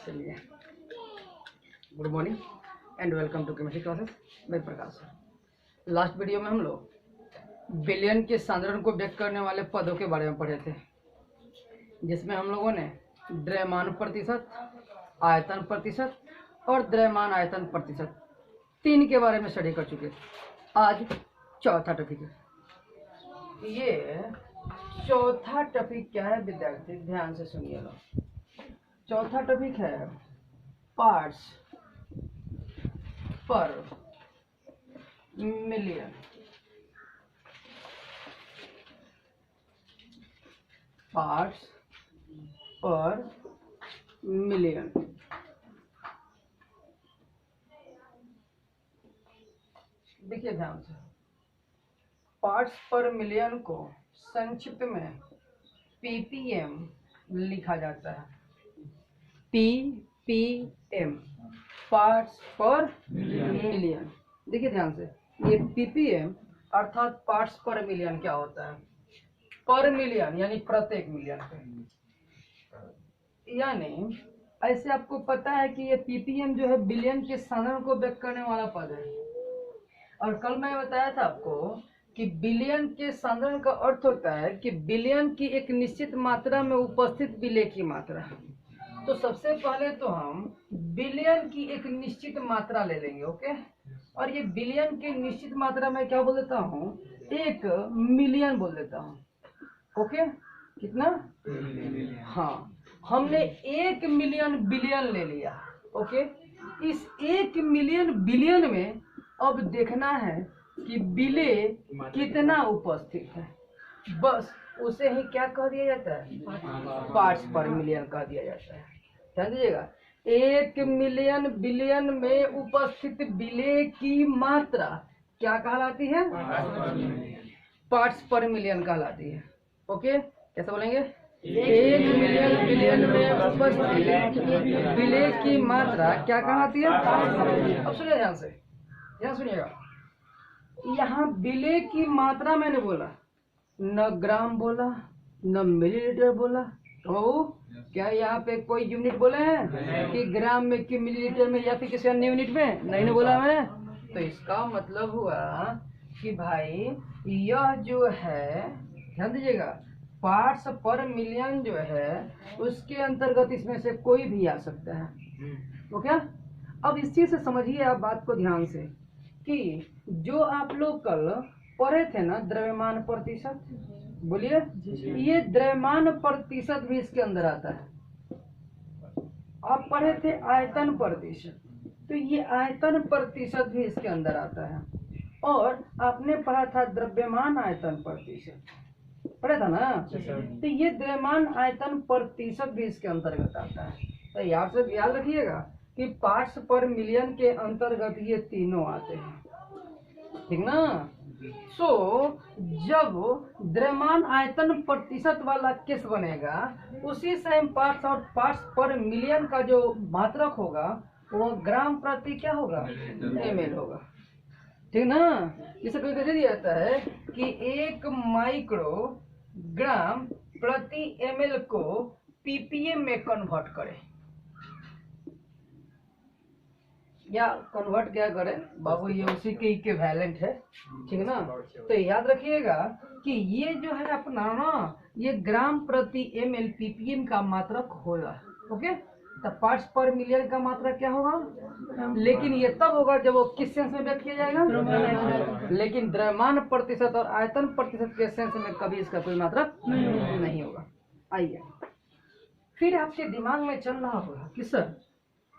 चलिए, good morning and welcome to chemistry classes. मैं Prakash sir. Last video में हम लोग बिलियन के सांद्रण को व्यक्त करने वाले पदों के बारे में पढ़े थे, जिसमें हम लोगों ने द्रव्यमान प्रतिशत, आयतन प्रतिशत और द्रव्यमान आयतन प्रतिशत तीन के बारे में स्टडी कर चुके थे। आज चौथा टॉपिक है। ये चौथा टॉपिक क्या है विद्यार्थी, ध्यान से सुनिएगा। चौथा टॉपिक है पार्ट्स पर मिलियन। पार्ट्स पर मिलियन। देखिए ध्यान से, पार्ट्स पर मिलियन को संक्षिप्त में पीपीएम लिखा जाता है। पीपीएम, पार्ट्स पर मिलियन। देखिए ध्यान से, ये पीपीएम अर्थात पार्ट्स पर मिलियन क्या होता है? पर मिलियन यानी प्रत्येक मिलियन पे। यानी ऐसे आपको पता है कि ये पीपीएम जो है बिलियन के सांद्रण को व्यक्त करने वाला पद है। और कल मैं बताया था आपको कि बिलियन के सांद्रण का अर्थ होता है कि बिलियन की एक निश्चित मात्रा में उपस्थित विलेय की मात्रा। तो सबसे पहले तो हम बिलियन की एक निश्चित मात्रा ले लेंगे, ओके। और ये बिलियन की निश्चित मात्रा में क्या बोल देता हूँ? एक मिलियन बोल देता हूँ, ओके। कितना? हाँ, हमने 1 मिलियन बिलियन ले लिया, ओके। इस 1 मिलियन बिलियन में अब देखना है कि विलेय कितना उपस्थित है। बस उसे ही क्या कह दिया जाता है? पार्ट्स पर मिलियन कह दिया जाता है। ध्यान दीजिएगा, 1 मिलियन बिलियन में उपस्थित विलेय की मात्रा क्या कहलाती है? पार्ट्स पर मिलियन कहलाती है, ओके। कैसे बोलेंगे? 1 मिलियन बिलियन में उपस्थित विलेय की मात्रा क्या कहलाती है? अब सुनिए ध्यान से, ध्यान सुनिएगा। यहाँ विलेय की मात्रा मैंने बोला, न ग्राम बोला न मिलीलीटर बोला। तो क्या यहाँ पे कोई यूनिट बोले हैं कि ग्राम में, कि मिलीलीटर में, या फिर किसी अन्य यूनिट में? नहीं बोला मैंने। तो इसका मतलब हुआ कि भाई यह जो है, ध्यान दीजिएगा, पार्ट्स पर मिलियन जो है उसके अंतर्गत इसमें से कोई भी आ सकता है, तो क्या? अब इस चीज से समझिए आप बात को ध्यान से कि जो आप लोग कल पढ़े थे ना द्रव्यमान प्रतिशत, बोलिए, ये द्रव्यमान प्रतिशत भी इसके अंदर आता है। आप पढ़े थे आयतन प्रतिशत, तो ये आयतन प्रतिशत भी इसके अंदर आता है। और आपने पढ़ा था द्रव्यमान आयतन प्रतिशत, पढ़ा था ना? तो ये द्रव्यमान आयतन प्रतिशत भी इसके अंतर्गत आता है। तो याद रखिएगा कि पार्ट्स पर मिलियन के अंतर्गत ये तीनों आते हैं, ठीक ना? सो जब द्रव्यमान आयतन प्रतिशत वाला केस बनेगा, उसी सेम पार्ट्स और पार्ट्स पर मिलियन का जो मात्रक होगा वो ग्राम प्रति क्या होगा? ml होगा, ठीक ना? इसे कोई कैसे दिया जाता है कि 1 माइक्रोग्राम प्रति ml को ppm में कन्वर्ट करें, या कन्वर्ट क्या करें बाबू, ये उसी के इक्विवेलेंट है, ठीक ना? तो याद रखिएगा कि ये जो है अपना ना, ये ग्राम प्रति ml ppm का मात्रक होगा, ओके। तो पार्ट्स पर मिलियन का मात्रक क्या होगा? लेकिन ये तब होगा जब वो किस सेंस में व्यक्त किया जाएगा? लेकिन द्रव्यमान प्रतिशत और आयतन प्रतिशत के सेंस में कभी इसका कोई मात्रक नहीं होगा। आइए, फिर आपके दिमाग में चल रहा होगा कि सर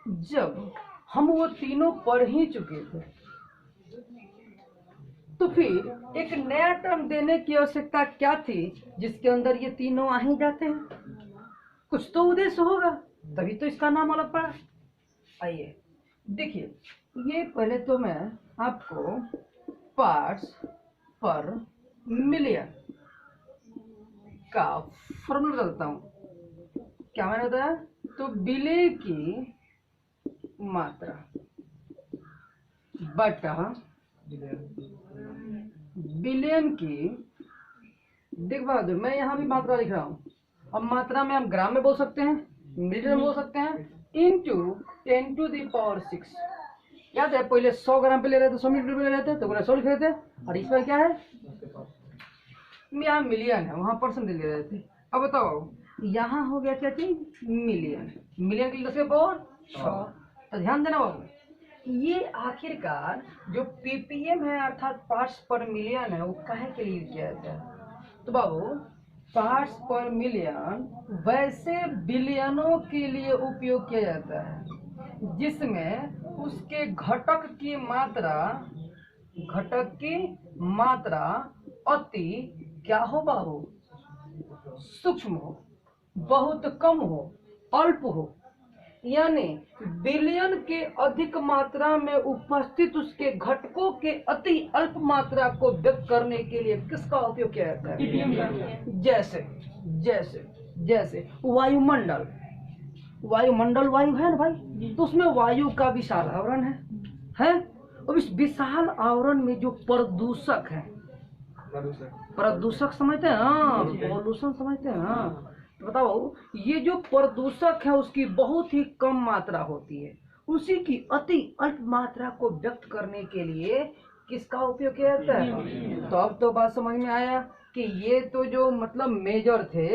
जब हम वो तीनों पढ़ ही चुके थे, तो फिर एक नया टर्म देने की आवश्यकता क्या थी जिसके अंदर ये तीनों आ ही जाते हैं? कुछ तो उद्देश्य होगा, तभी तो इसका नाम अलग पड़ा। आइए देखिए, ये पहले तो मैं आपको पार्ट्स पर मिलियन का फॉर्मूला बताता हूँ। क्या मैंने बताया? तो विलेय की मात्रा बटा बिलियन की, देख बहादुर, मैं यहाँ भी मात्रा लिख रहा हूँ। अब मात्रा में हम ग्राम में बोल सकते हैं, मिलीलीटर में बोल सकते हैं, इंटू 10⁶। याद है पहले 100 ग्राम पे ले रहे थे, 100 मीटर पे ले रहे थे, तो पूरा 100 लिख रहे थे। और इसमें क्या है, यहाँ मिलियन है, वहाँ परसेंट ले रहे थे। अब बताओ यहाँ हो गया क्या चीज, मिलियन। मिलियन के लिए 10 के पावर 6। तो ध्यान देना बाबू, ये आखिरकार जो पीपीएम है अर्थात पार्ट्स पर मिलियन है, वो काहे के लिए किया जाता है। तो बाबू पार्ट्स पर मिलियन वैसे बिलियनों के लिए उपयोग किया जाता है जिसमें उसके घटक की मात्रा अति क्या हो बाबू, सूक्ष्म हो, बहुत कम हो, अल्प हो। यानी बिलियन के अधिक मात्रा में उपस्थित उसके घटकों के अति अल्प मात्रा को व्यक्त करने के लिए किसका उपयोग किया जाता है। जैसे जैसे जैसे वायुमंडल वायु है ना भाई, तो उसमें वायु का विशाल आवरण है। और इस विशाल आवरण में जो प्रदूषक है, प्रदूषक समझते हैं ना, पॉल्यूशन समझते हैं ना, तो बताओ ये जो प्रदूषक है उसकी बहुत ही कम मात्रा होती है, उसी की अति अल्प मात्रा को व्यक्त करने के लिए किसका उपयोग किया जाता है। तो अब तो बात समझ में आया कि ये तो जो मतलब मेजर थे,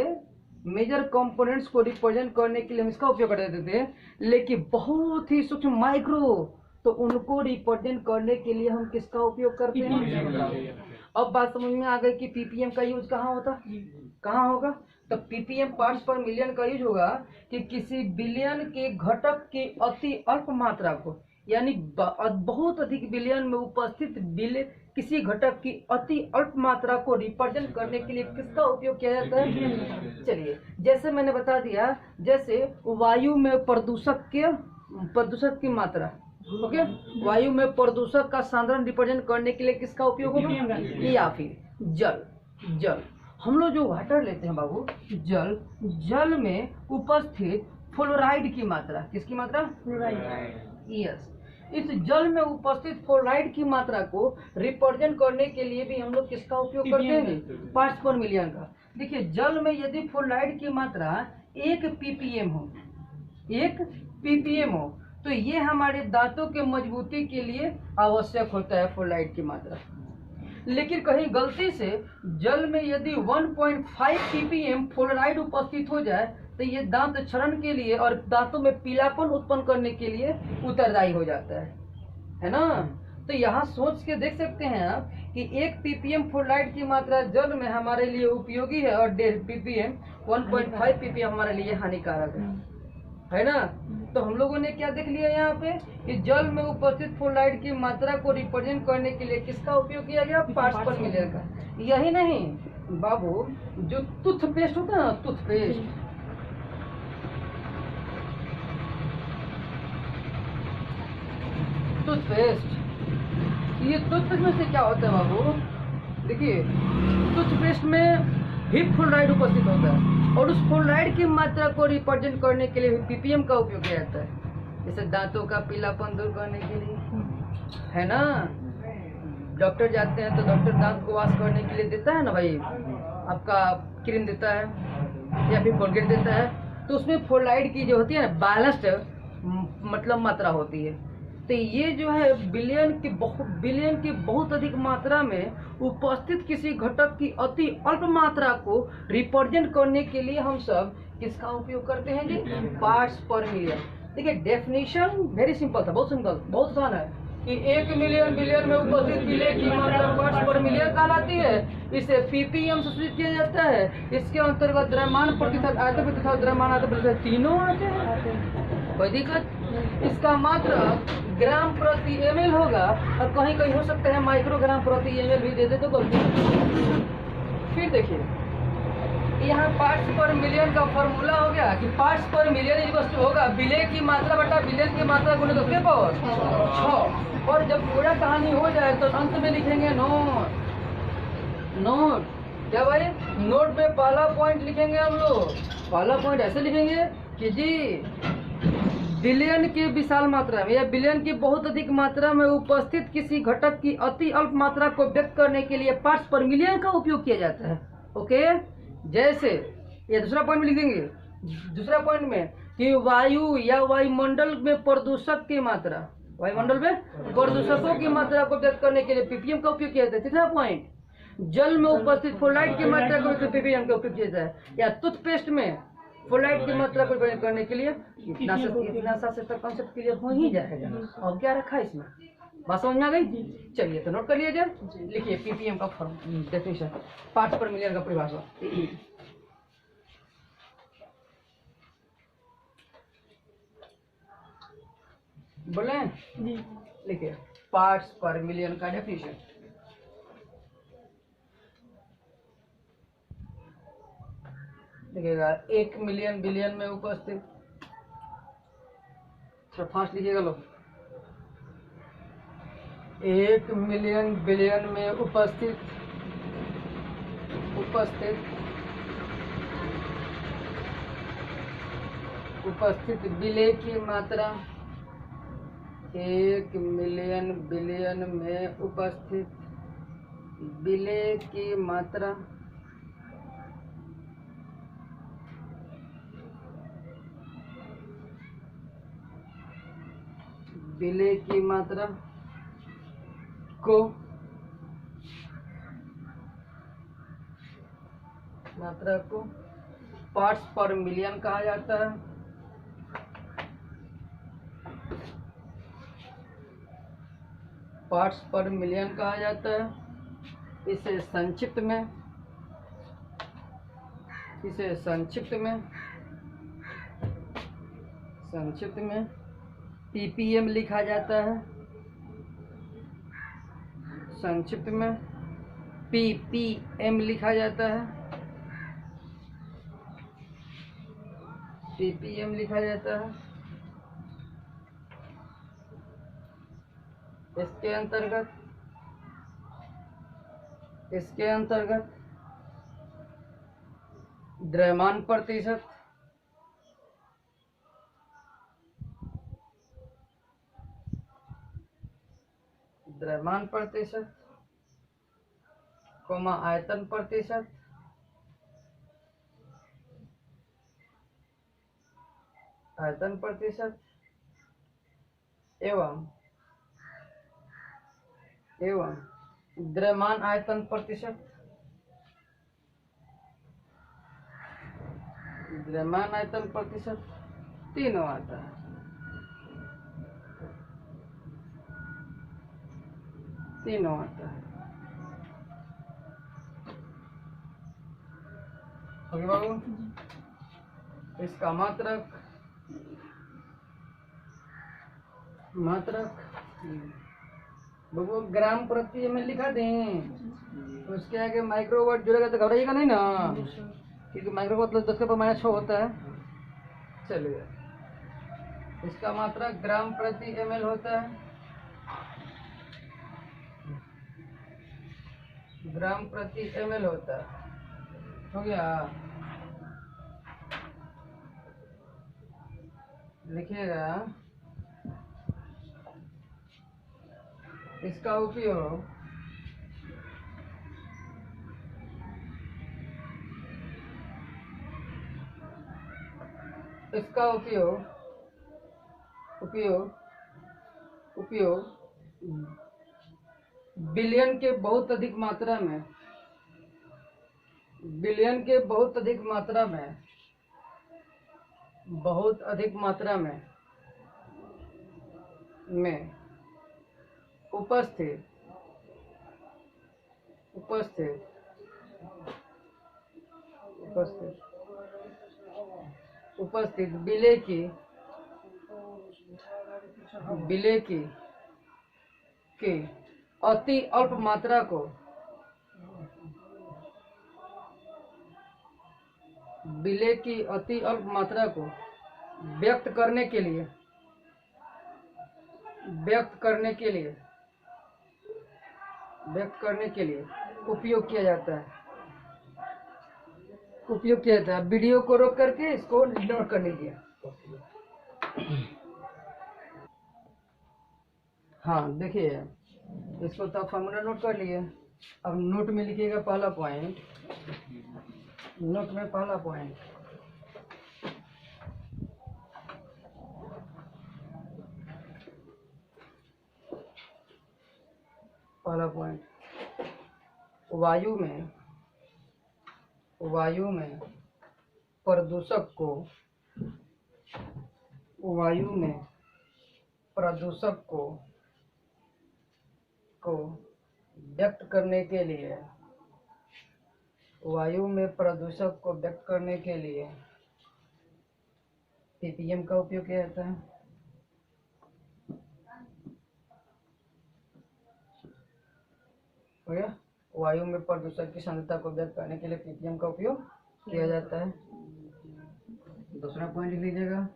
मेजर कंपोनेंट्स को रिप्रेजेंट करने के लिए हम इसका उपयोग करते थे, लेकिन बहुत ही सूक्ष्म माइक्रो, तो उनको रिप्रेजेंट करने के लिए हम किसका उपयोग करते हैं। अब बात समझ में आ गई कि पीपीएम का यूज कहाँ होता, कहाँ होगा। तो पीपीएम पार्ट्स पर मिलियन का यूज होगा कि किसी बिलियन के घटक की अति अल्प मात्रा को, यानी बहुत अधिक बिलियन में उपस्थित किसी घटक की अति अल्प मात्रा को रिप्रेजेंट करने के लिए किसका उपयोग किया जाता है। चलिए जैसे मैंने बता दिया, जैसे वायु में प्रदूषक की मात्रा, ओके, वायु में प्रदूषक का सांद्रण रिप्रेजेंट करने के लिए किसका उपयोग होगा, या फिर जल। हम लोग जो वाटर लेते हैं बाबू, जल में उपस्थित फ्लोराइड की मात्रा, किसकी मात्रा, फ्लोराइड। यस, इस जल में उपस्थित फ्लोराइड की मात्रा को रिप्रेजेंट करने के लिए भी हम लोग किसका उपयोग करते हैं, पार्ट्स पर मिलियन का। देखिए जल में यदि फ्लोराइड की मात्रा 1 ppm हो तो ये हमारे दांतों के मजबूती के लिए आवश्यक होता है फ्लोराइड की मात्रा। लेकिन कहीं गलती से जल में यदि 1.5 ppm फ्लोराइड उपस्थित हो जाए तो ये दांत क्षरण के लिए और दांतों में पीलापन उत्पन्न करने के लिए उत्तरदायी हो जाता है ना। तो यहाँ सोच के देख सकते हैं आप कि 1 ppm फ्लोराइड की मात्रा जल में हमारे लिए उपयोगी है और 1.5 ppm हमारे लिए हानिकारक है ना। तो हम लोगों ने क्या देख लिया यहाँ पे कि जल में उपस्थित फ्लोराइड की मात्रा को रिप्रेजेंट करने के लिए किसका उपयोग किया गया, पार्ट्स पर मिलियन का। यही नहीं बाबू, जो टूथपेस्ट होता है ना, ये टूथपेस्ट में से क्या होता है बाबू, देखिए टूथपेस्ट में भी फ्लोराइड उपस्थित होता है और उस फ्लोराइड की मात्रा को रिप्रेजेंट करने के लिए पीपीएम का उपयोग किया जाता है, जैसे दांतों का पीलापन दूर करने के लिए, है ना। डॉक्टर जाते हैं तो डॉक्टर दांत को वॉश करने के लिए देता है ना भाई, आपका क्रीम देता है या फिर कोलगेट देता है, तो उसमें फ्लोराइड की जो होती है ना बैलेंस्ड मतलब मात्रा होती है। तो ये जो है बिलियन की बहुत अधिक मात्रा में उपस्थित किसी घटक की अति अल्प मात्रा को रिप्रेजेंट करने के लिए हम सब किसका उपयोग करते हैं जी, पार्ट्स पर मिलियन। देखिए डेफिनेशन वेरी सिंपल था, बहुत सिंपल, बहुत आसान है कि 1 मिलियन बिलियन में उपस्थित बिलियन की मात्रा पार्ट्स पर मिलियन कहलाती है। इसे पीपीएम से सूचित किया जाता है। इसके अंतर्गत द्रव्यमान प्रतिशत, आयतन प्रतिशत, द्रव्यमान आयतन प्रतिशत तीनों आते हैं, कोई दिक्कत। इसका मात्रा ग्राम प्रति ml होगा और कहीं कहीं हो सकता है माइक्रोग्राम प्रति ml भी दे दे तो गलती। फिर देखिए यहाँ पार्ट्स पर मिलियन का फॉर्मूला हो गया कि पार्ट्स पर मिलियन इक्वल होगा बिलियन की मात्रा बटा बिलियन की मात्रा गुणे 10 के पावर 6। और जब पूरा कहानी हो जाए तो अंत में लिखेंगे नोट क्या भाई, नोट में पहला पॉइंट लिखेंगे हम लोग। पहला पॉइंट ऐसे लिखेंगे कि जी बिलियन की विशाल मात्रा में या बिलियन की बहुत अधिक मात्रा में उपस्थित किसी घटक की अति अल्प मात्रा को व्यक्त करने के लिए पार्ट्स पर मिलियन का उपयोग किया जाता है। ओके, जैसे ये दूसरा पॉइंट में लिखेंगे, दूसरा पॉइंट में कि वायु या वायुमंडल में प्रदूषक की मात्रा, वायुमंडल में प्रदूषकों की मात्रा को व्यक्त करने के लिए पीपीएम का उपयोग किया जाता है। तीसरा पॉइंट, जल में उपस्थित फ्लोराइड की मात्रा को पीपीएम का उपयोग किया जाता है। या टूथपेस्ट में फ्लोराइड की मात्रा को व्यक्त करने के लिए इतना से तक कॉन्सेप्ट क्लियर हो ही जाएगा। और क्या रखा है इसमें, बात समझ में आ गई? चलिए तो नोट कर लिया जाए, लिखिए पीपीएम का फॉर्म डेफिनेशन, पार्ट्स पर मिलियन का परिभाषा। बोले लिखिए पार्ट्स पर मिलियन का डेफिनेशन। लिखिएगा 1 मिलियन बिलियन में उपस्थित, थोड़ा फास्ट लिखिएगा लोग। 1 मिलियन बिलियन में उपस्थित विलेय की मात्रा, 1 मिलियन बिलियन में उपस्थित विलेय की मात्रा विलेय की मात्रा को पार्ट्स पर मिलियन कहा जाता है। पार्ट्स पर मिलियन कहा जाता है। इसे संक्षिप्त में पीपीएम लिखा जाता है। संक्षिप्त में पीपीएम लिखा जाता है। पीपीएम लिखा जाता है। इसके अंतर्गत द्रव्यमान प्रतिशत, आयतन प्रतिशत, एवं द्रव्यमान आयतन प्रतिशत, तीनों आता है। ओके बाबू, इसका मात्रक बाबू ग्राम प्रति एमएल लिखा दें। उसके आगे माइक्रोवाट जुड़ेगा तो घबराइएगा नहीं ना, क्योंकि माइक्रोवाट प्लस 10 का -6 होता है। चलिए, इसका मात्रक ग्राम प्रति एमएल होता है। ग्राम प्रति एमएल होता है। हो गया, लिखिएगा इसका उपयोग बिलियन के बहुत अधिक मात्रा में उपस्थित विलेय की अति अल्प मात्रा को व्यक्त करने के लिए उपयोग किया जाता है। वीडियो को रोक करके इसको नोट कर लीजिए। हाँ देखिए, इसको तो फॉर्मूला नोट कर लिए। अब नोट में लिखिएगा पहला पॉइंट। पहला पॉइंट, वायु में प्रदूषक को व्यक्त करने के लिए पीपीएम का उपयोग किया जाता है। हो गया? वायु में प्रदूषक की सांद्रता को व्यक्त करने के लिए पीपीएम का उपयोग किया जाता है। दूसरा पॉइंट लिख लीजिएगा,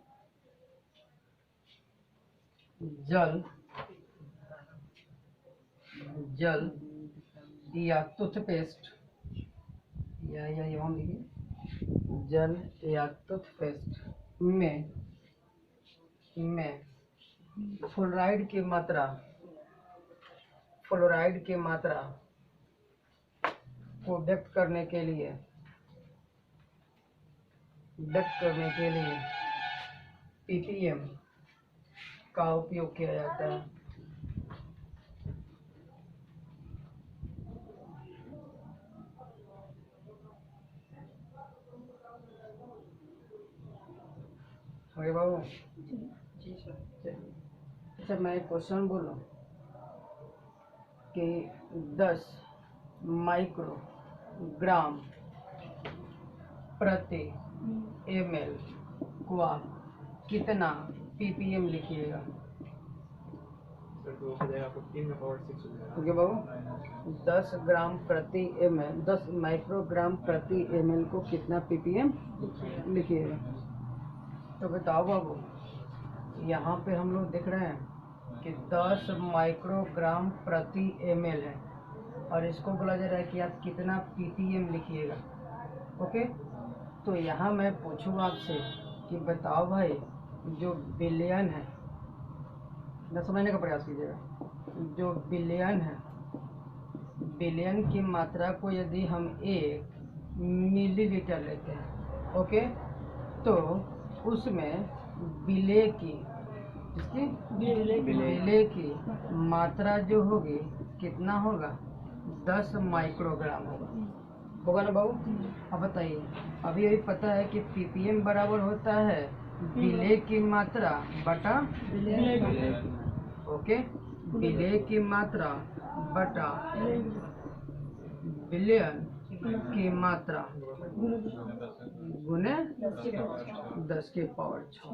जल या टूथपेस्ट जल या टूथपेस्ट में फ्लोराइड की मात्रा को व्यक्त करने के लिए पीपीएम का उपयोग किया जाता है। ओके बाबू? जी सर। अच्छा, मैं एक क्वेश्चन बोलूं कि 10 माइक्रोग्राम प्रति ml को आप कितना ppm लिखिएगा? ओके बाबू? 10 माइक्रोग्राम प्रति ml को कितना ppm लिखिएगा? तो बताओ बाबू, यहाँ पे हम लोग देख रहे हैं कि 10 माइक्रोग्राम प्रति ml है और इसको बोला जा रहा है कि आप कितना ppm लिखिएगा। ओके, तो यहाँ मैं पूछूँ आपसे कि बताओ भाई, जो बिलियन है, न समझने का प्रयास कीजिएगा, जो बिलियन है, बिलियन की मात्रा को यदि हम 1 मिलीलीटर लेते हैं, ओके, तो उसमें बिले की मात्रा जो होगी कितना होगा? 10 माइक्रोग्राम होगा ना बाबू? अब बताइए, अभी पता है कि पीपीएम बराबर होता है बिले की मात्रा बटा ओके, बिले की मात्रा बटा बिलियन की मात्रा गुने 10 के पावर 6।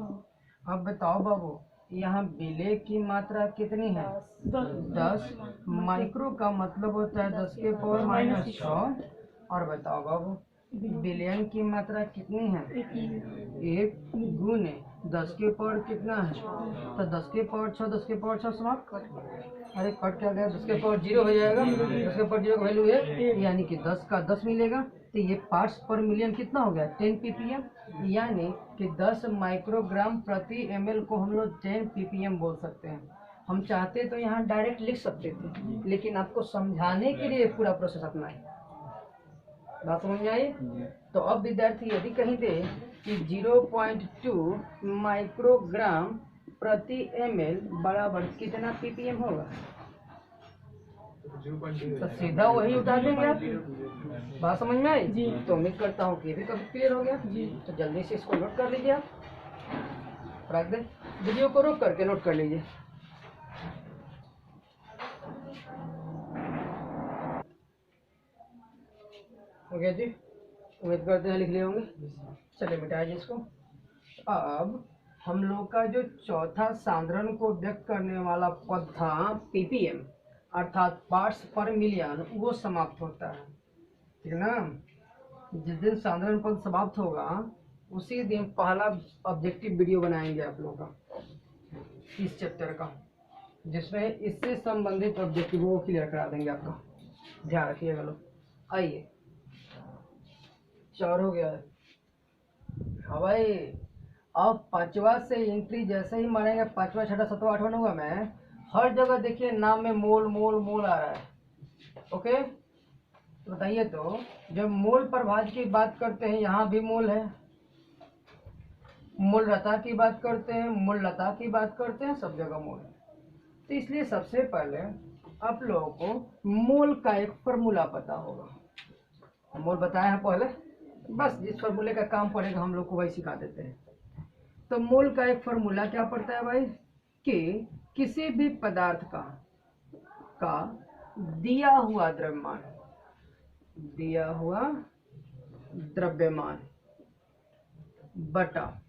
अब बताओ बाबू, यहाँ बिले की मात्रा कितनी है? 10 माइक्रो का मतलब होता है 10 के पावर -6। और बताओ बाबू, बिलियन की मात्रा कितनी है? 1 गुने 10 के पावर कितना है? तो 10 के पावर 6, 10 के पावर 6 समाप्त। अरे कट क्या गया? 10 के पावर 0 हो जाएगा। 10 के पावर 0 का वैल्यू है, यानी कि 10 का 10 मिलेगा। तो ये पार्ट्स पर मिलियन कितना हो गया? 10 ppm, यानी कि 10 माइक्रोग्राम प्रति ml को हम लोग 10 ppm बोल सकते हैं। हम चाहते तो यहाँ डायरेक्ट लिख सकते थे, लेकिन आपको समझाने के लिए पूरा प्रोसेस अपनाएं। बात समझ में आई? तो अब विद्यार्थी यदि कहीं दे कि 0.2 माइक्रोग्राम प्रति ml बराबर कितना ppm होगा, तो सीधा वही उठा देंगे आप। बात समझ में आई? तो उम्मीद करता हूँ कि ये भी कभी क्लियर हो गया। तो जल्दी से इसको नोट कर लीजिए, आप रख दे, वीडियो को रोक करके नोट कर लीजिए। हो गया जी? उम्मीद करते हैं लिख लिए होंगे। चलिए मिटाइए इसको। अब हम लोग का जो चौथा सांद्रण को व्यक्त करने वाला पद था ppm अर्थात पार्ट्स पर मिलियन, वो समाप्त होता है, ठीक है ना? जिस दिन सांद्रण पद समाप्त होगा उसी दिन पहला ऑब्जेक्टिव वीडियो बनाएंगे आप लोगों का इस चैप्टर का, जिसमें इससे संबंधित ऑब्जेक्टिव को क्लियर करा देंगे आपका। ध्यान रखिएगा लोग। आइए, 4 हो गया है। हाँ भाई, अब 5वां से एंट्री जैसे ही मारेंगे, 5वां 6वां 7वां 8वां 9वां में हर जगह देखिए नाम में मोल मोल मोल आ रहा है। ओके, तो बताइए, तो जब मोल प्रभाज की बात करते हैं यहाँ भी मोल है, मूल लता की बात करते हैं, मूल लता की बात करते हैं, सब जगह मोल है। तो इसलिए सबसे पहले आप लोगों को मोल का एक फॉर्मूला पता होगा। मोल बताया है पहले, बस जिस फॉर्मूले का काम पड़ेगा हम लोग को वही सिखा देते हैं। तो मोल का एक फॉर्मूला क्या पड़ता है भाई, कि किसी भी पदार्थ का दिया हुआ द्रव्यमान बटा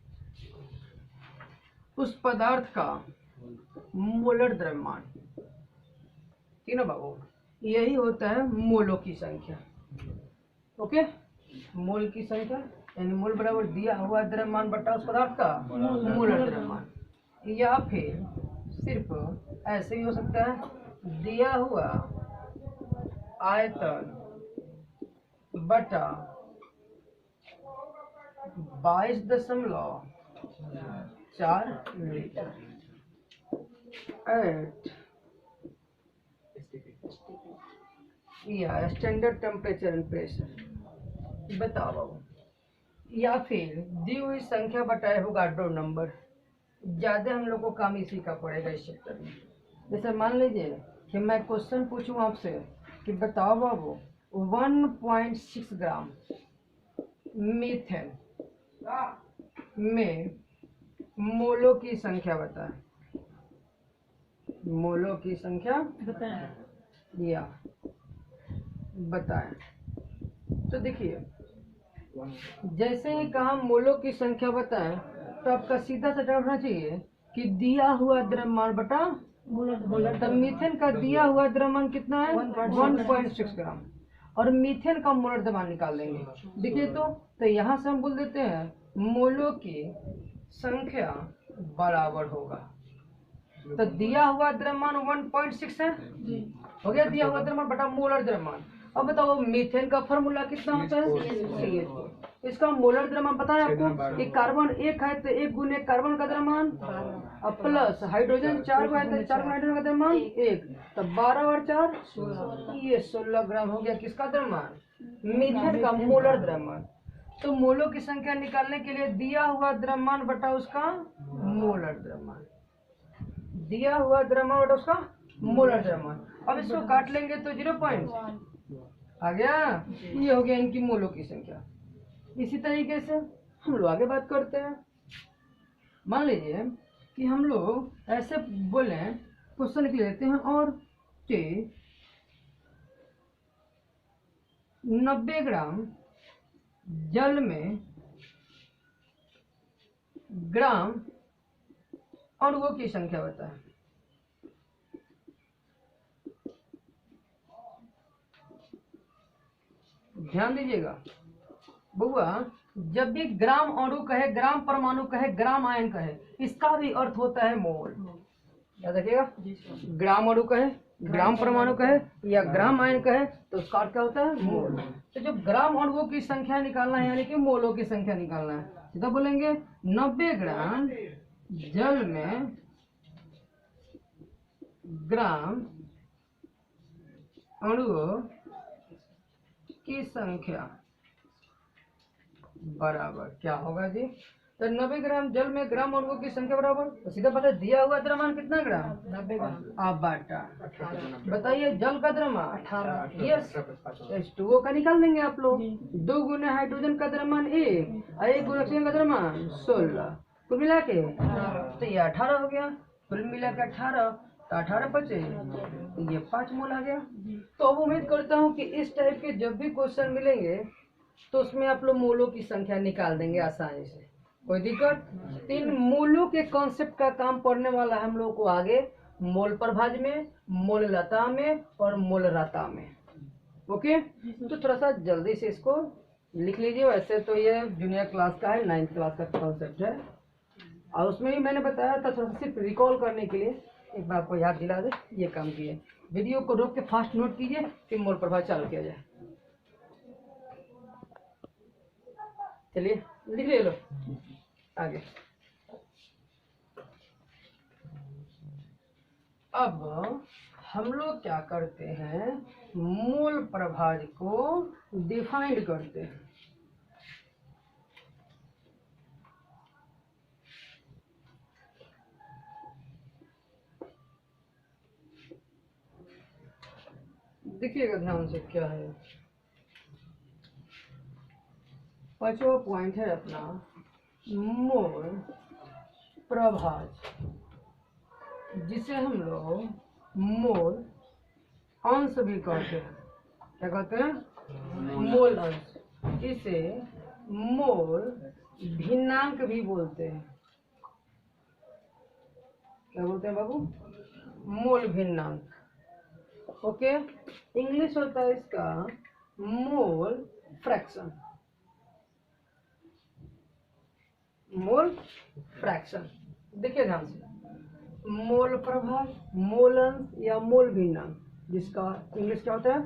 उस पदार्थ का मोलर द्रव्यमान, ठीक ना बाबू, यही होता है मोलों की संख्या। ओके, मोल की संख्या यानी मोल बराबर दिया हुआ द्रव्यमान बटा उस पदार्थ का मोलर द्रव्यमान, या फिर सिर्फ ऐसे ही हो सकता है दिया हुआ आयतन बटा 22.4 लीटर एट या स्टैंडर्ड टेम्परेचर एंड प्रेशर। बताओ बाबू, या फिर दी हुई संख्या बताए होगा दो नंबर। ज्यादा हम लोग को काम इसी का पड़ेगा इस चैप्टर में। जैसे मान लीजिए कि मैं क्वेश्चन पूछूं आपसे कि बताओ बाबू 1.6 ग्राम मीथेन में मोलों की संख्या बताएं। मोलों की संख्या या बताएं। तो देखिए, जैसे ही कहा मोलों की संख्या बताएं तो आपका सीधा सा जवाब होना चाहिए कि दिया हुआ द्रव्यमान बटा मोलर। तो मीथेन का दिया हुआ द्रव्यमान कितना है 1.6 ग्राम, और मीथेन का मोलर द्रव्यमान निकाल देंगे। देखिए तो यहाँ से हम बोल देते हैं मोलों की संख्या बराबर होगा, तो दिया हुआ द्रव्यमान 1.6 है, हो गया दिया हुआ द्रव्यमान बटा मोलर द्रव्यमान। अब बताओ मीथेन का फॉर्मूला कितना होता है CH2। इसका मोलर द्रव्यमान पता है आपको कि कार्बन एक है तो 1 गुने कार्बन का द्रव्यमान, अब प्लस हाइड्रोजन 4 है तो 4 गुना हाइड्रोजन का द्रव्यमान 1, तो 12 और 4 16, ये 16 ग्राम हो गया किसका द्रव्यमान, मीथेन का मोलर द्रव्यमान। तो मोलों की संख्या निकालने के लिए दिया हुआ द्रव्यमान बटा उसका मोलर द्रव्यमान, दिया हुआ द्रव्यमान बटा उसका मोलर द्रव्यमान। अब इसको काट लेंगे तो 0 आ गया, ये हो गया इनकी मोलों की संख्या। इसी तरीके से हम लोग आगे बात करते हैं। मान लीजिए कि हम लोग ऐसे बोले, क्वेश्चन लिख लेते हैं और कि 90 ग्राम जल में ग्राम अणुओं की संख्या बताएं। ध्यान दीजिएगा बुआ, जब भी ग्राम अणु कहे, ग्राम परमाणु कहे, ग्राम आयन कहे, इसका भी अर्थ होता है मोल। याद रखिएगा, ग्राम अणु कहे, ग्राम परमाणु कहे या ग्राम आयन कहे तो उसका अर्थ क्या होता है मोल। तो जब ग्राम अणुओं की संख्या निकालना है यानी कि मोलों की संख्या निकालना है, सीधा बोलेंगे 90 ग्राम जल में ग्राम अणुओं की संख्या बराबर क्या होगा जी, तो 90 ग्राम जल में ग्राम अणुओं की संख्या बराबर, तो सीधा पता दिया हुआ द्रव्यमान कितना ग्राम 90 ग्राम। आप बाटा बताइए जल का द्रव्यमान 18, यस H2O का निकाल देंगे आप लोग। 2 गुना हाइड्रोजन का द्रव्यमान 1 और 1 गुना ऑक्सीजन का द्रव्यमान 16, कुल मिला के तो ये 18 हो गया, कुल मिला के 18, तो 18 बचे ये 5 मोल आ गया। तो अब उम्मीद करता हूँ कि इस टाइप के जब भी क्वेश्चन मिलेंगे तो उसमें आप लोग मोलों की संख्या निकाल देंगे आसानी से, कोई दिक्कत। 3 मोलों के कॉन्सेप्ट का काम पढ़ने वाला हम लोग को आगे मोल प्रभाज में, मोल लता में और मोल रता में। ओके, तो थोड़ा सा जल्दी से इसको लिख लीजिए। वैसे तो ये जूनियर क्लास का है, 9th क्लास का कॉन्सेप्ट है, और उसमें भी मैंने बताया था, थोड़ा सा सिर्फ रिकॉल करने के लिए एक बार आपको याद दिला दे, ये काम किए। वीडियो को रोक के फास्ट नोट कीजिए, फिर मोल प्रभाज चालू किया जाए। चलिए लिख ले लो आगे। अब हम लोग क्या करते हैं, मोल प्रभाज को डिफाइंड करते हैं। देखिएगा ध्यान से क्या है। पांचवा पॉइंट है अपना मोल प्रभाज, जिसे हम लोग मोल अंश भी कहते हैं। क्या कहते हैं? मोल अंश। इसे मोल भिन्नांक भी बोलते हैं। क्या बोलते हैं बाबू? मोल भिन्नांक। ओके, इंग्लिश होता है इसका मोल फ्रैक्शन। Mole fraction. देखिए ध्यान से, मोल प्रभाव, मोल अंश या मोल भिन्नांक, जिसका इंग्लिश क्या होता है?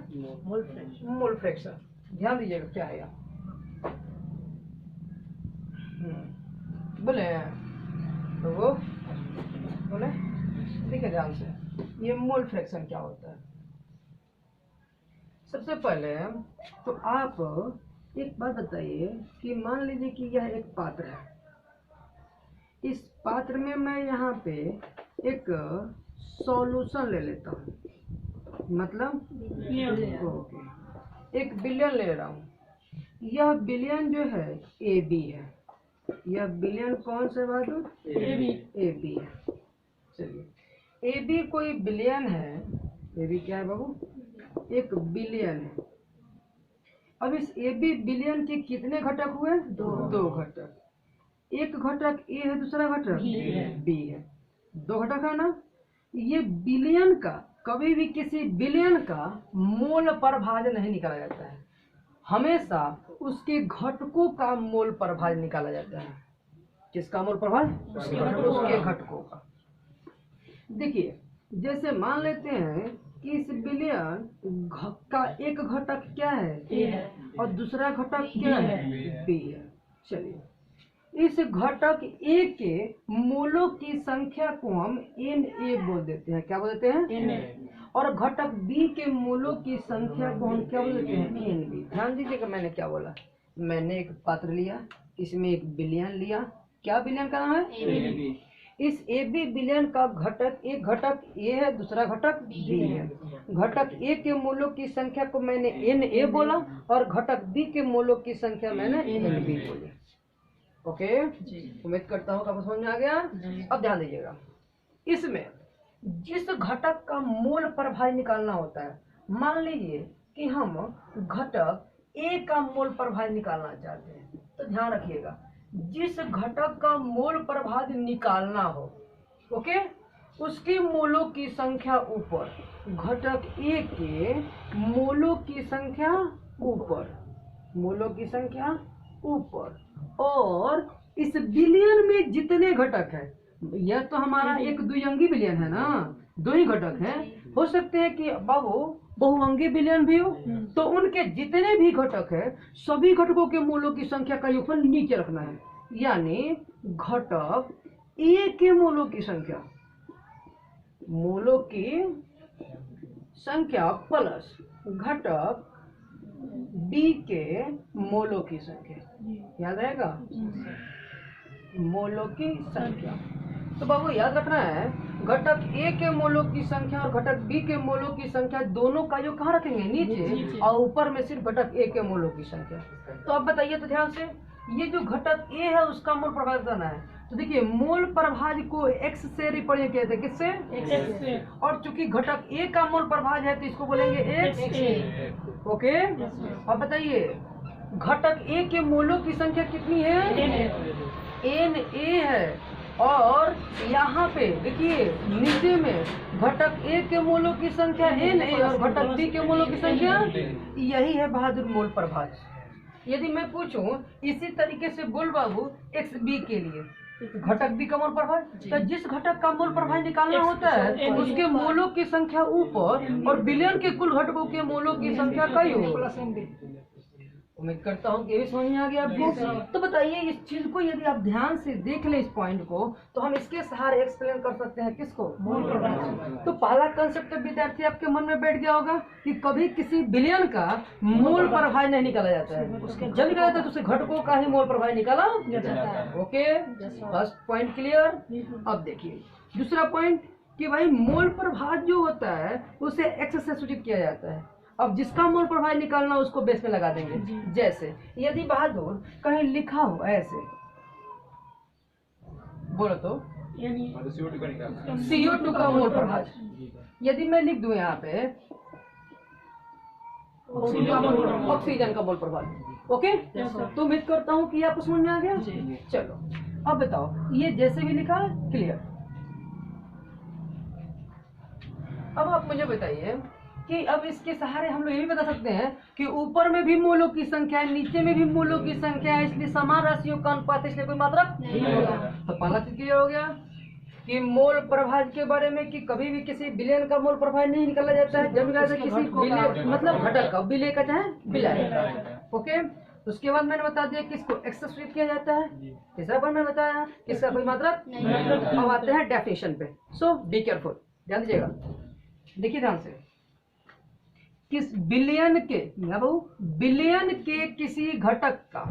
Mole fraction. Mole fraction. ध्यान दीजिएगा क्या है। बोले तो वो बोले, देखिए ध्यान से, ये मोल फ्रैक्शन क्या होता है। सबसे पहले तो आप एक बात बताइए कि मान लीजिए कि यह एक पात्र है। इस पात्र में मैं यहाँ पे एक सॉल्यूशन ले लेता हूँ, मतलब ओके, एक बिलियन ले रहा हूँ। यह बिलियन जो है ए बी है। यह बिलियन कौन से बहादुर? ए बी है। चलिए, ए बी कोई बिलियन है। ए बी क्या है बाबू? एक बिलियन है। अब इस ए बी बिलियन के कितने घटक हुए? दो घटक। एक घटक ए है, दूसरा घटक बी है। दो घटक है ना। ये बिलियन का, कभी भी किसी बिलियन का मोल प्रभाज नहीं निकाला जाता है, हमेशा उसके घटकों का मोल प्रभाज निकाला जाता है। किसका मोल प्रभाज? उसके घटकों का। देखिए, जैसे मान लेते हैं कि इस बिलियन का एक घटक क्या है? ए है, और दूसरा घटक क्या है? बी है। चलिए, इस घटक ए के मोलों की संख्या को हम एन ए बोल देते हैं। क्या बोल देते हैं? N A. और घटक बी के मोलों की संख्या को हम क्या बोल देते हैं? N B. ध्यान दीजिएगा मैंने क्या बोला। मैंने एक पात्र लिया, इसमें एक बिलियन लिया। क्या बिलियन का नाम है? A B. इस ए बी बिलियन का घटक, एक घटक ए है, दूसरा घटक बी है। घटक ए के मोलों की संख्या को मैंने एन ए बोला और घटक बी के मोलों की संख्या मैंने एन बी बोली। ओके, उम्मीद करता हूँ आपको समझ में आ गया। अब ध्यान दीजिएगा, इसमें जिस घटक का मोल प्रभाज निकालना होता है, मान लीजिए कि हम घटक ए का मोल प्रभाज निकालना चाहते हैं, तो ध्यान रखिएगा, जिस घटक का मोल प्रभाज निकालना हो, ओके, उसके मोलों की संख्या ऊपर, घटक ए के मोलों की संख्या ऊपर, मोलों की संख्या ऊपर, और इस बिलियन में जितने घटक है, यह तो हमारा एक द्विअंगी बिलियन है ना, दो ही घटक है। हो सकते हैं कि बाबू बहुअंगी बिलियन भी हो, तो उनके जितने भी घटक है, सभी घटकों के मोलों की संख्या का योगफल नीचे रखना है। यानी घटक ए के मोलों की संख्या, मोलों की संख्या प्लस घटक बी के मोलों की संख्या, याद रहेगा? मोलों की संख्या। तो बाबू याद रखना है, घटक ए के मोलों की संख्या और घटक बी के मोलों की संख्या दोनों का योग कहाँ रखेंगे? नीचे, और ऊपर में सिर्फ घटक ए के मोलों की संख्या। तो अब बताइए तो ध्यान से, ये जो घटक ए है उसका मोल प्रभाज करना है। तो देखिए, मोल प्रभाज को एक्स से रिप्रेजेंट किया जाता है। किससे? एक्स से। और चूंकि घटक ए का मोल प्रभाज है तो इसको बोलेंगे एक्स। ओके, अब बताइए, घटक ए के मोलों की संख्या कितनी है? एन ए है। और यहाँ पे देखिए नीचे में घटक ए के मोलों की संख्या एन ए और घटक बी के मोलों की संख्या, यही है बहादुर मोल प्रभाज। यदि मैं पूछूं इसी तरीके से बोल बाबू एक्स बी के लिए, घटक बी का मोल प्रभाज, तो जिस घटक का मोल प्रभाज निकालना होता है उसके मोलों की संख्या ऊपर और बिलियन के कुल घटकों के मोलों की संख्या का योग। उम्मीद करता हूँ कि ये समझ में आ गया आपको। तो बताइए, इस चीज को यदि आप ध्यान से देख लें इस पॉइंट को, तो हम इसके सहारे एक्सप्लेन कर सकते हैं किसको? मोल प्रभाज। तो पहला कंसेप्ट विद्यार्थी आपके मन में बैठ गया होगा कि कभी किसी बिलियन का मोल प्रभाज नहीं निकाला जाता है, जब निकाला जाता है तो उसके घटकों का ही मोल प्रभाज निकाला जाता है। Okay, first point clear. अब देखिए दूसरा पॉइंट कि भाई मोल प्रभाज जो होता है उसे एक्स से सूचित किया जाता है। अब जिसका मूल प्रभाज निकालना उसको बेस में लगा देंगे। जैसे यदि बहादुर कहीं लिखा हो ऐसे, बोलो तो CO2 का मूल प्रभाज, यदि मैं लिख दूं यहाँ पे ऑक्सीजन का मोल प्रभाव, ओके। तो उम्मीद करता हूँ कि आपको समझ में आ गया। चलो अब बताओ, ये जैसे भी लिखा क्लियर। अब आप मुझे बताइए कि अब इसके सहारे हम लोग ये भी बता सकते हैं कि ऊपर में भी मोलों की संख्या है, नीचे में भी मोलों की संख्या है, इसलिए समान राशियों का अनुपात, इसलिए कोई मात्रा नहीं होगा। तो पहला चीज क्लियर हो गया कि मोल प्रभाज के बारे में कि कभी भी किसी विलयन का मोल प्रभाज नहीं निकाला जाता है जब निकाला किसी विलय मतलब घटक का, विलय का चाहे विलय, ओके। उसके बाद मैंने बता दिया किसको एक्सेसिव किया जाता है, तीसरा बार मैंने बताया किसका कोई मात्रक नहीं। अब आते हैं डेफिनेशन पे, सो बी केयरफुल, ध्यान दीजिएगा, देखिए ध्यान से। किस बिलियन के बिलियन के किसी घटक का,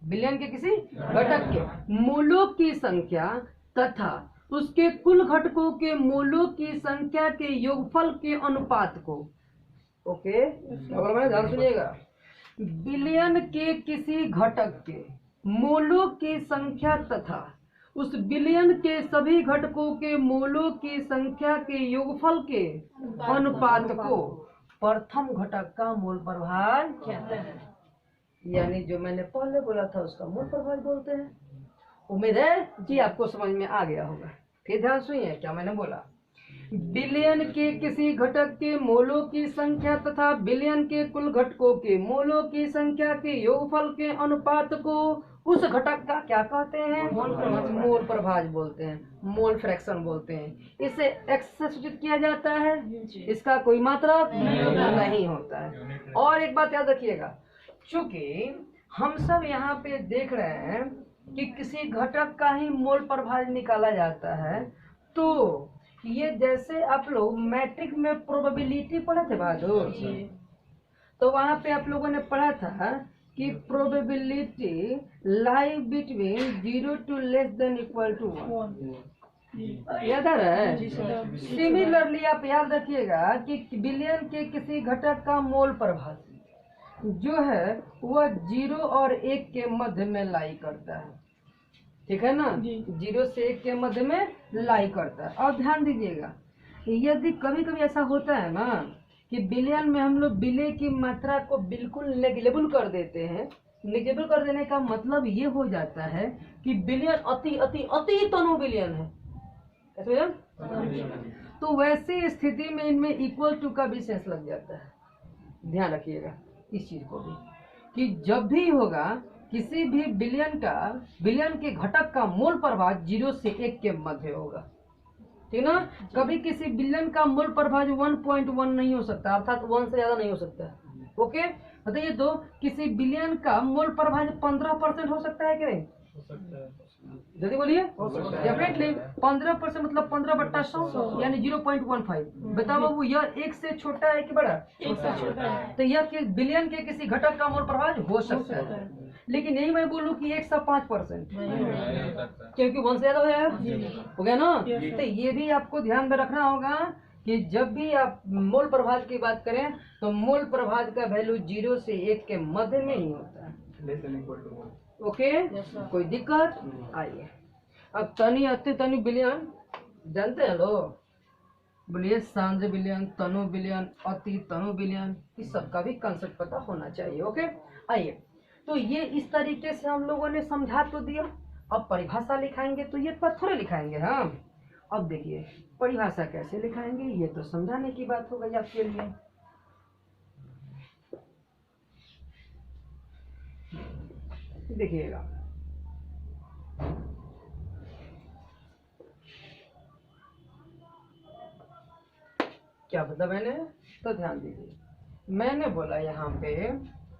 बिलियन के किसी घटक के मूलों की संख्या तथा उसके कुल घटकों के मूलों की संख्या के योगफल के अनुपात को, ओके ध्यान सुनिएगा, बिलियन के किसी घटक के मूलों की संख्या तथा उस बिलियन के सभी घटकों के मूलों की संख्या के योगफल के अनुपात को प्रथम घटक का मूल प्रभाज कहते हैं, यानी जो मैंने पहले बोला था उसका मूल प्रभाज बोलते हैं। उम्मीद है कि आपको समझ में आ गया होगा। फिर ध्यान सुनिए क्या मैंने बोला, बिलियन के किसी घटक के मोलों की संख्या तथा बिलियन के कुल घटकों के मोलों की संख्या के योगफल के अनुपात को उस घटक का क्या कहते हैं, मोल प्रभाज बोलते हैं, मोल फ्रैक्शन बोलते हैं। इसे एक्स से सूचित किया जाता है, इसका कोई मात्रा नहीं होता है। और एक बात याद रखिएगा, चूंकि हम सब यहाँ पे देख रहे हैं कि किसी घटक का ही मोल प्रभाज निकाला जाता है, तो ये जैसे आप लोग मैट्रिक में प्रोबेबिलिटी पढ़े थे बहादुर, तो वहां पे आप लोगों ने पढ़ा था कि probability lie between 0 to less than equal to 1, याद आ रहा है। सिमिलरली आप याद रखिएगा कि बिलियन के किसी घटक का मोल प्रभाज जो है वह 0 और 1 के मध्य में लाई करता है, ठीक है ना, 0 से 1 के मध्य में लाई करता है। और ध्यान दीजिएगा, यदि कभी कभी ऐसा होता है ना कि बिलियन में हम लोग विलय की मात्रा को बिल्कुल नेग्लेबल कर देते हैं, नेग्लेबल कर देने का मतलब ये हो जाता है कि बिलियन अति अति अति तनु बिलियन है, ऐसे तो वैसे स्थिति में इनमें इक्वल टू का भी सेंस लग जाता है। ध्यान रखिएगा इस चीज को भी कि जब भी होगा किसी भी बिलियन के घटक का मोल प्रभाज 0 से 1 के मध्य होगा, ठीक ना। कभी किसी बिलियन का मोल प्रभाज 1.1 नहीं हो सकता, अर्थात 1 से ज्यादा नहीं हो सकता, ओके। बताइए तो किसी बिलियन का मोल प्रभाज 15% हो सकता है कि नहीं, जल्दी बोलिए। डेफिनेटली 15% मतलब 15/100 यानी 0.15। बताओ बाबू यह 1 से छोटा है कि बड़ा, 1 से छोटा है, तो यह बिलियन के किसी घटक का मोल प्रभाज हो सकता है। लेकिन यही मैं बोलूं कि 105%, क्योंकि 1 से ज्यादा हो गया ना। तो ये भी आपको ध्यान में रखना होगा कि जब भी आप मोल प्रभाज की बात करें तो मोल प्रभाज का वैल्यू 0 से 1 के मध्य में ही होता है, ओके। कोई दिक्कत आइए। अब तनी अति तनु बिलियन जानते हैं लोग, बोलिए सांद्र बिलियन, तनु बिलियन, अति तनु बिलियन, इस सब का भी कंसेप्ट पता होना चाहिए, ओके। आइए, तो ये इस तरीके से हम लोगों ने समझा तो दिया। अब परिभाषा लिखाएंगे तो ये पर थोड़े लिखाएंगे हम। अब देखिए परिभाषा कैसे लिखाएंगे, ये तो समझाने की बात हो गई आपके लिए। देखिएगा, क्या मतलब मैंने, तो ध्यान दीजिए, मैंने बोला यहाँ पे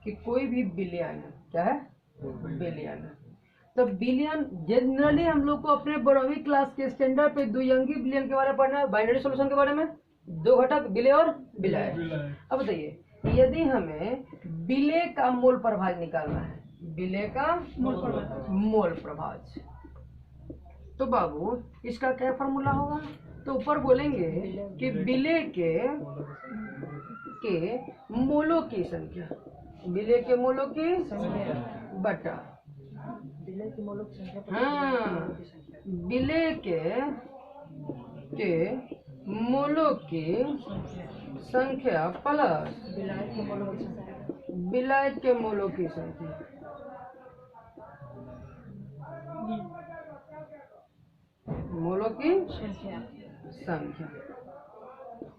कि कोई भी बिलियन है, क्या है, बिलियन है। तो बिलियन जनरली हम लोग को अपने 12वीं क्लास के स्टैंडर्ड पे द्विअंगी बिलियन के बारे में पढ़ना है, बाइनरी सॉल्यूशन के बारे में, 2 घटक विलय और विलय। अब बताइए यदि हमें विलय का मोल प्रभाज निकालना है, विलय का मोल प्रभाज, तो बाबू इसका क्या फॉर्मूला होगा, तो ऊपर बोलेंगे कि विलय के के मूलों की संख्या, विलय के मूलों की बटा, हाँ, विलय के मूलों की संख्या प्लस विलायक के मूलों की संख्या। मूलों की संख्या।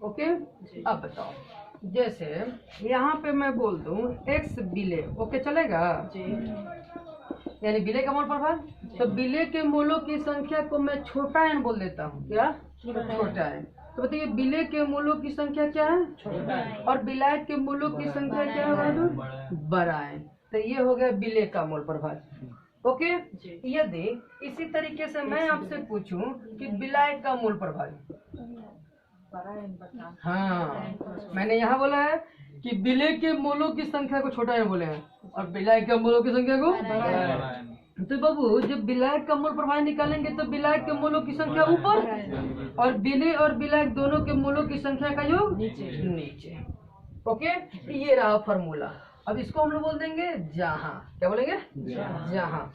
ओके, अब बताओ, जैसे यहाँ पे मैं बोल दूं x विलय, ओके चलेगा? यानी विलय का मोल प्रभाव, तो विलय के मूलों की संख्या को मैं छोटा n बोल देता हूँ। क्या? छोटा n। तो बताइए विलय के मूलों की संख्या क्या है? छोटा n। और विलायक के मूलों की संख्या क्या है? बड़ा n। तो ये हो गया विलय का मोल प्रभाव। ओके, यदि इसी तरीके से मैं आपसे पूछूं कि विलायक का मूल प्रभाव, हाँ, मैंने यहाँ बोला है कि विलय के मूलों की संख्या को छोटा n बोले हैं और विलायक के मूलों की संख्या को, तो बाबू जब विलायक का मूल प्रभाव निकालेंगे तो विलायक के मूलों की संख्या ऊपर और विलय और विलायक दोनों के मूलों की संख्या का योग नीचे। ओके, ये रहा फॉर्मूला। अब इसको हम लोग बोल देंगे जहां, क्या बोलेंगे? जहां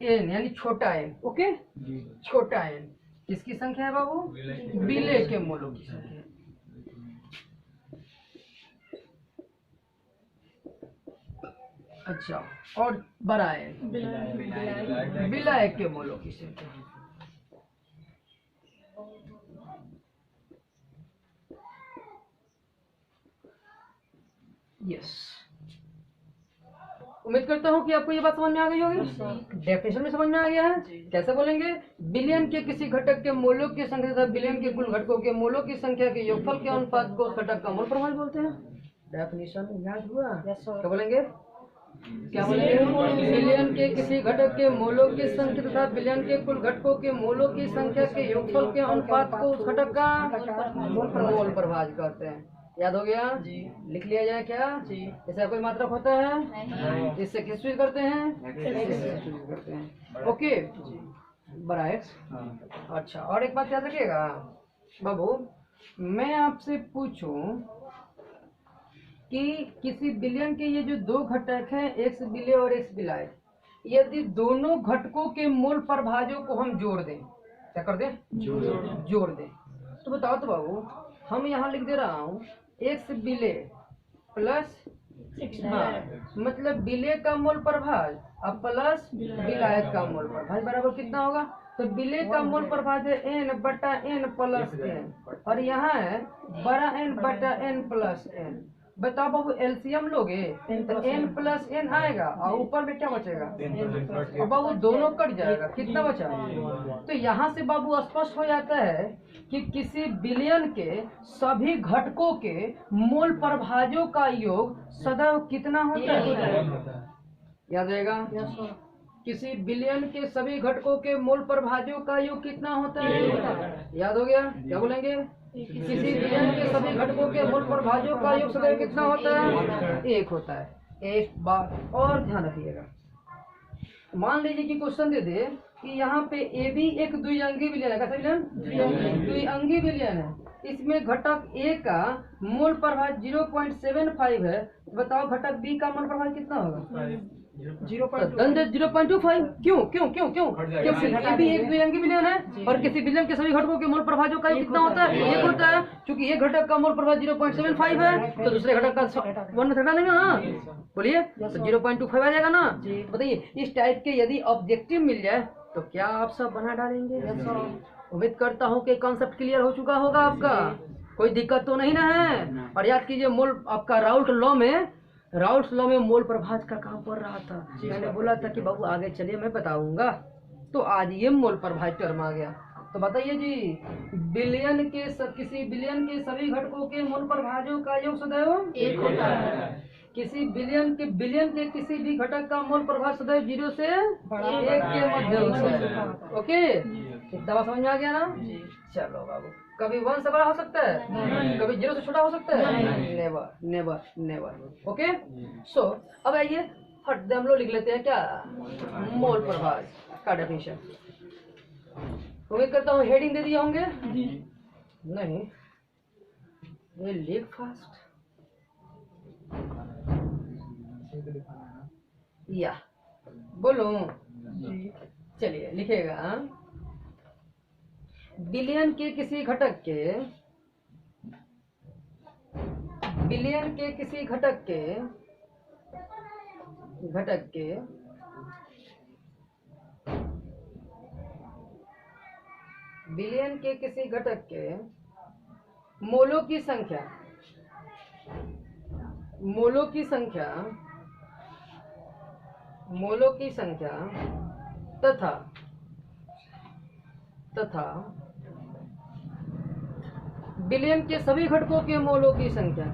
n यानी छोटा n। ओके, छोटा n किसकी संख्या है बाबू? विलय के मूलों की संख्या। अच्छा, और बड़ा n विलायक के मूलों की संख्या। यस, उम्मीद करता हूँ कि आपको ये बात समझ में आ गई होगी। डेफिनेशन में समझ में आ गया है। कैसे बोलेंगे? बिलियन के किसी घटक के मूलों की संख्या तथा बिलियन के कुल घटकों के मूलों की संख्या के योगफल के अनुपात को उस घटक का मूल प्रभाव बोलते हैं। डेफिनेशन याद हुआ? क्या बोलेंगे? क्या बोलेंगे? बिलियन के किसी घटक के मूलों की संख्या तथा बिलियन के कुल घटकों के मूलों की संख्या के योगफल के अनुपात को उस घटक का मूल प्रभाव कहते हैं। याद हो गया? लिख लिया जाए क्या? इससे कोई मात्रक होता है? इससे किस चीज करते हैं? करते हैं। ओके, बड़ा एक्स। अच्छा, और एक बात याद रखिएगा बाबू, मैं आपसे पूछूं कि किसी बिलियन के ये जो दो घटक हैं, एक्स विलय और एक्स विलायक, यदि दोनों घटकों के मूल प्रभाजों को हम जोड़ दें, क्या कर दें? जोड़ दें। तो बताओ तो बाबू, हम यहाँ लिख दे रहा हूँ एक्स विलय प्लस, हाँ, मतलब विलय का मूल प्रभाज अब प्लस विलायक का मूल प्रभाज बराबर कितना होगा? तो विलय का मूल प्रभाज है n बटा n प्लस n और यहाँ है बड़ा n बटा n प्लस n। बताओ बाबू एलसीएम लोगे तो n प्लस n आएगा और ऊपर में क्या बचेगा? और बाबू दोनों कट जाएगा, कितना बचा? तो यहाँ से बाबू स्पष्ट हो जाता है कि किसी बिलियन के सभी घटकों के मूल प्रभाजों का योग सदैव कितना होता है? याद रहेगा? किसी बिलियन के सभी घटकों के मूल प्रभाजों का योग कितना होता है? याद हो गया? क्या बोलेंगे? किसी बिलियन के सभी घटकों के मूल प्रभाजों का योग सदैव कितना होता है? एक होता है। एक बात और ध्यान रखिएगा, मान लीजिए कि क्वेश्चन दे दे कि यहाँ पे ए भी एक द्विअंगी विलयन है। कैसा विलयन? द्विअंगी विलयन है। इसमें घटक ए का मूल प्रभाज 0.75 है। बताओ घटक बी का मूल प्रभाज कितना होगा? 0.25। क्यों क्यों क्यों क्यों? क्योंकि ए भी एक द्विअंगी विलयन है और किसी विलयन के सभी घटकों के मूल प्रभाजों का कितना होता है? एक होता है। क्योंकि एक घटक का मूल प्रभाज 0.75 है तो दूसरे घटक का 1 में डालेंगे ना, बोलिए, तो 0.25 आ जाएगा ना। बताइए इस टाइप के यदि ऑब्जेक्टिव मिल जाए तो क्या आप सब बना डालेंगे? उम्मीद करता हूँ कि कॉन्सेप्ट क्लियर हो चुका होगा आपका, कोई दिक्कत तो नहीं ना है। और याद कीजिए मूल आपका राउल्ट लॉ में मूल प्रभाज का काम कर रहा था। मैंने बोला था कि बाबू आगे चलिए मैं बताऊंगा, तो आज ये मूल प्रभाज टर्म आ गया। तो बताइए जी, किसी बिलियन के सभी घटकों के मूल प्रभाजों का योग सदैव एक होता है। किसी बिलियन के किसी भी घटक का मूल प्रभाज सदैव 0 से 1 के मध्य होता है। ओके, इतना समझ में आ गया ना? चलो बाबू, कभी 1 से बड़ा हो सकता है, कभी 0 से छोटा हो सकता है, नेवर नेवर नेवर। ओके, सो अब आइए फट हम लोग लिख लेते हैं क्या मोल प्रभाज का डेफिनेशन। उम्मीद करता हूँ हेडिंग दे दिए होंगे। नहीं, ये लिख फास्ट। या बोलो चलिए लिखेगा बिलियन के किसी घटक के बिलियन के किसी घटक के बिलियन के किसी घटक के मोलों की संख्या तथा बिलियन के सभी घटकों के मोलों की संख्या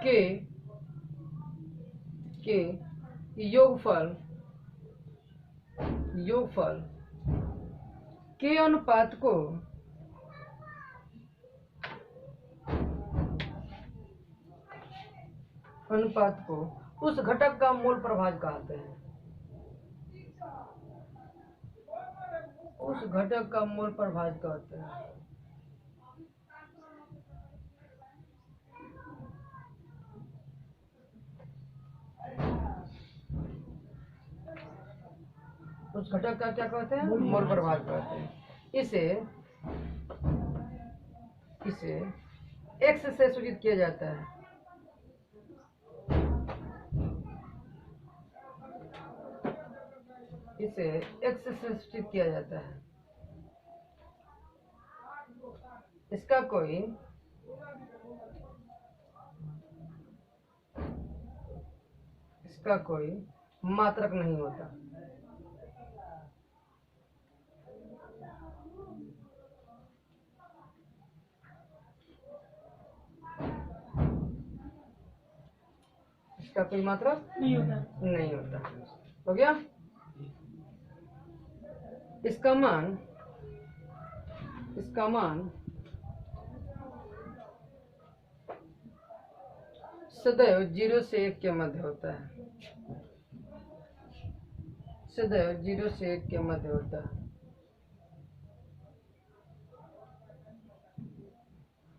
के योगफल के अनुपात को उस घटक का मोल प्रभाज कहते हैं। उस घटक का क्या कहते हैं? मोल प्रभाज कहते हैं। इसे x से सूचित किया जाता है। इसका कोई मात्रक नहीं होता। इसका कोई मात्रक नहीं होता। हो गया। इसका मान सदैव 0 से 1 के मध्य होता है।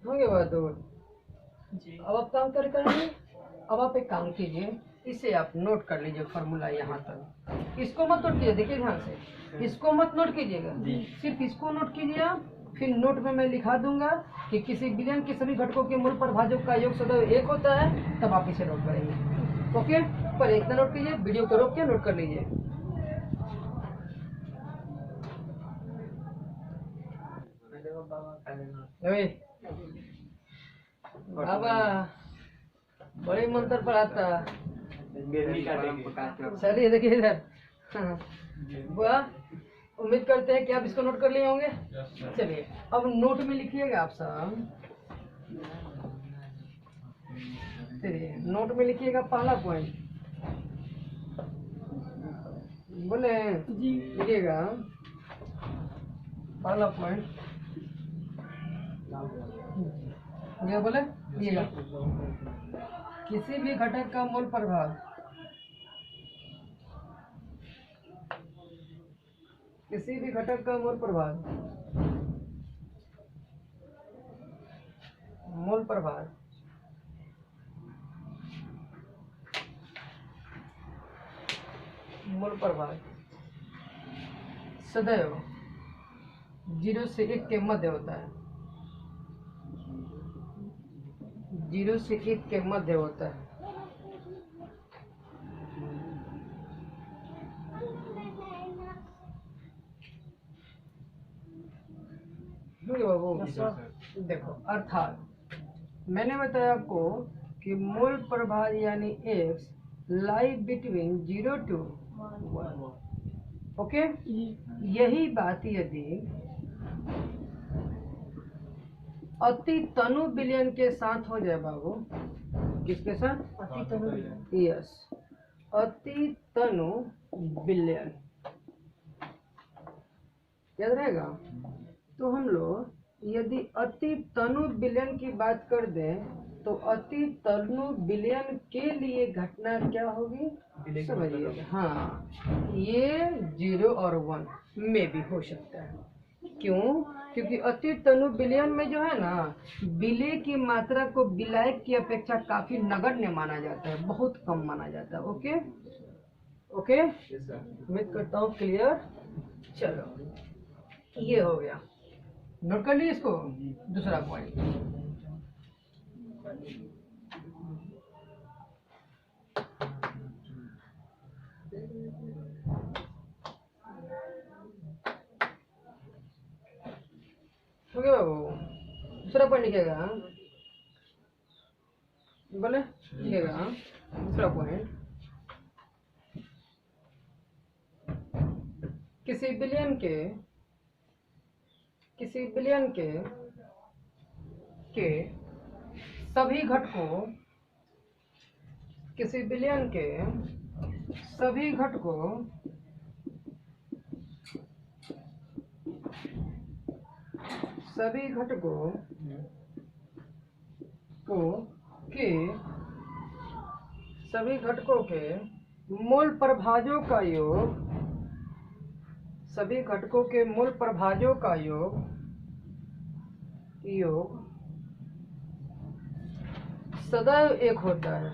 होंगे बात हो। अब आप काम करेंगे। अब आप एक काम कीजिए, इसे आप नोट कर लीजिए फॉर्मूला यहाँ तक। इसको मत नोट कीजिए, देखिए ध्यान से, इसको मत नोट कीजिएगा, सिर्फ इसको नोट कीजिए आप। फिर नोट में मैं लिखा दूंगा कि किसी बिलियन के सभी घटकों के मूल प्रभाजों का योग सदैव 1 होता है, तब आप इसे नोट करेंगे। ओके, पर इतना नोट कीजिए, वीडियो को रोक के नोट कर लीजिए। बाबा बड़े मंत्र पढ़ाता। चलिए देखिए इधर। वाह, उम्मीद करते हैं कि आप इसको नोट कर लिए होंगे। चलिए अब नोट में लिखिएगा आप सब। चलिए नोट में लिखिएगा पहला पॉइंट। बोले लिखिएगा पहला पॉइंट। ये बोले लिखिएगा किसी भी घटक का मोल प्रभाव सदैव 0 से 1 के मध्य होता है। 0 से 1 के मध्य होता है। बाबू देखो, अर्थात मैंने बताया आपको कि मोल प्रभाज यानी x lie between 0 to 1। Okay, यही बात यदि अति तनु बिलियन के साथ हो जाए बाबू, किसके साथ? अति तनु बिलियन। यस, अति तनु बिलियन याद रहेगा। तो हम लोग यदि अति तनु बिलियन की बात कर दें तो अति तनु बिलियन के लिए घटना क्या होगी समझिएगा। हाँ, ये 0 और 1 में भी हो सकता है। क्यों? क्योंकि अति तनु बिलियन में जो है ना, विलय की मात्रा को विलायक की अपेक्षा काफी नगण्य माना जाता है, बहुत कम माना जाता है। ओके ओके, उम्मीद करता हूँ क्लियर। चलो ये हो गया, नोट कर लीजिए इसको। दूसरा पॉइंट, हो गया बाबू। दूसरा पॉइंट लिखेगा, बोले लिखेगा दूसरा पॉइंट, किसी बिलियन के सभी घटकों, किसी बिलियन के सभी घटकों के मूल प्रभाजों का योग, सभी घटकों के मूल प्रभाजों का योग सदैव एक होता है,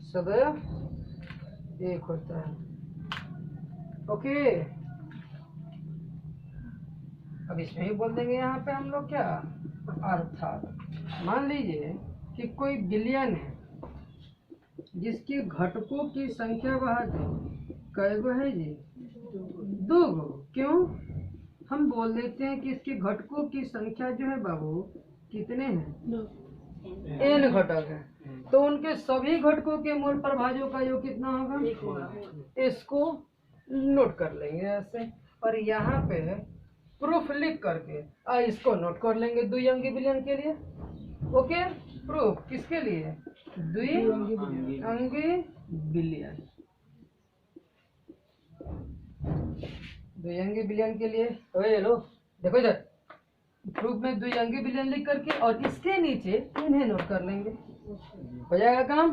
सदैव एक होता है। ओके, अब इसमें ही बोल देंगे यहाँ पे हम लोग क्या, अर्थात मान लीजिए कि कोई बिलियन है जिसके घटकों की संख्या वहाँ कै गो है जी, 2 गो। क्यों? हम बोल देते हैं कि इसके घटकों की संख्या जो है बाबू कितने हैं, n घटक है, तो उनके सभी घटकों के मूल प्रभाजों का योग कितना होगा, इसको नोट कर लेंगे ऐसे। और यहाँ पे प्रूफ लिख करके इसको नोट कर लेंगे द्विअंगी बिलियन के लिए। ओके, प्रूफ किसके लिए, द्विअंगी बिलियन, द्विअंगी बिलियन के लिए। ओए लो देखो इधर, प्रूफ में द्विअंगी बिलियन लिख करके और इसके नीचे इन्हें नोट कर लेंगे, हो जाएगा काम।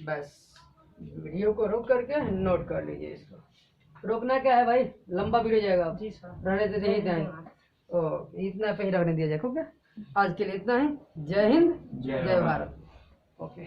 बस वीडियो को रोक करके नोट कर लीजिए इसको। रोकना क्या है भाई, लंबा वीडियो जाएगा जी सर, रहने देते ही इतना पे ही रखने दिया जाए। ठीक है, आज के लिए इतना ही। जय हिंद, जय भारत। ओके।